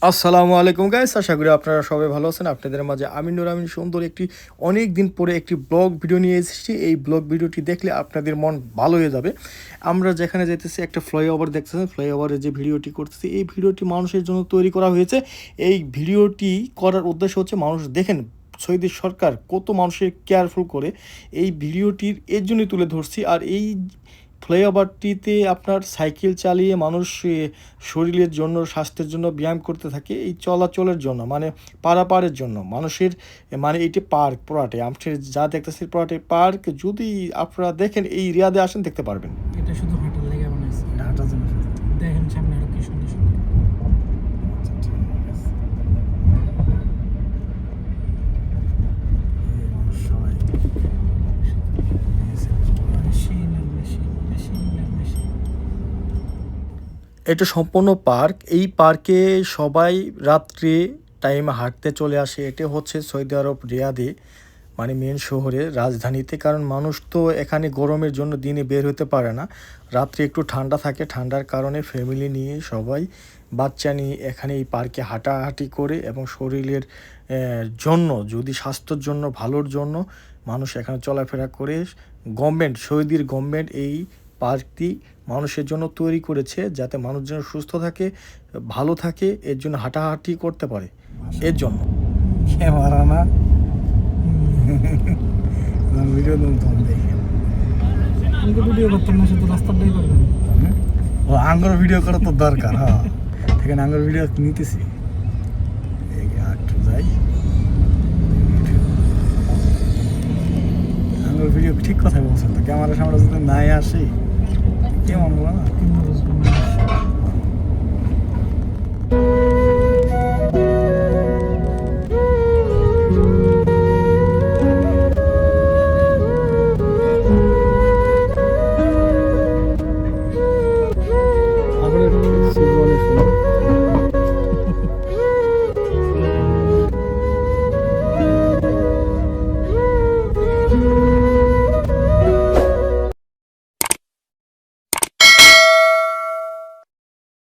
আসসালামু আলাইকুম গাইস, আশা করি আপনারা সবাই ভালো আছেন। আপনাদের মাঝে আমি নূর আমিন সুন্দর অনেক দিন পরে একটি ব্লগ ভিডিও নিয়ে এসেছি। এই ব্লগ ভিডিওটি দেখলে আপনাদের মন ভালো হয়ে যাবে। আমরা যেখানে যাইতেছি একটা ফ্লাইওভার দেখতেছেন, ফ্লাইওভারে যে ভিডিওটি করতেছি এই ভিডিওটি মানুষের জন্য তৈরি করা হয়েছে। এই ভিডিওটি করার উদ্দেশ্য হচ্ছে মানুষ দেখেন সৌদি সরকার কত মানুষের কেয়ারফুল করে। এই ভিডিওটির এর জন্যই তুলে ধরছি। আর এই ফ্লাইওভারটিতে আপনার সাইকেল চালিয়ে মানুষ শরীরের জন্য, স্বাস্থ্যের জন্য ব্যায়াম করতে থাকে, এই চলাচলের জন্য, মানে পারাপারের জন্য মানুষের, মানে এইটি পার্ক পুরাটে আপনি যা দেখতেছি পুরাটে পার্ক। যদি আপনারা দেখেন এই রিয়াদে আসেন দেখতে পারবেন। এটা শুধু হাঁটার লেগে বানাইছে। হাঁটার জন্য দেখেন সামনে আরো কি সুন্দর সুন্দর। মেশিন আর মেশিন, মেশিন আর মেশিন। এটা সম্পূর্ণ পার্ক। এই পার্কে সবাই রাত্রে টাইমে হাঁটতে চলে আসে। এটা হচ্ছে সৌদি আরব রিয়াদে, মানে মেন শহরে, রাজধানীতে। কারণ মানুষ তো এখানে গরমের জন্য দিনে বের হতে পারে না, রাত্রে একটু ঠান্ডা থাকে, ঠান্ডার কারণে ফ্যামিলি নিয়ে সবাই বাচ্চা নিয়ে এখানে এই পার্কে হাঁটাহাঁটি করে এবং শরীরের জন্য, যদি স্বাস্থ্যের জন্য ভালোর জন্য মানুষ এখানে চলাফেরা করে। সৌদির গভর্নমেন্ট এই পার্কটি মানুষের জন্য তৈরি করেছে যাতে মানুষ যেন সুস্থ থাকে, ভালো থাকে, এর জন্য হাঁটাহাঁটি করতে পারে, এর জন্য। ক্যামেরা না ভিডিও তখন দেখে আমাকে ভিডিও করতেন না, শুধু রাস্তাটাই করবেন। ও আঙ্গুর ভিডিও করা তো দরকার। হ্যাঁ, এখানে আঙ্গুর ভিডিও নিতেছি। একটু যাই, আঙ্গুর ভিডিও ঠিক কথা বলছেন তো। ক্যামেরার সামনে যদি নাই আসি কেমন বলো না।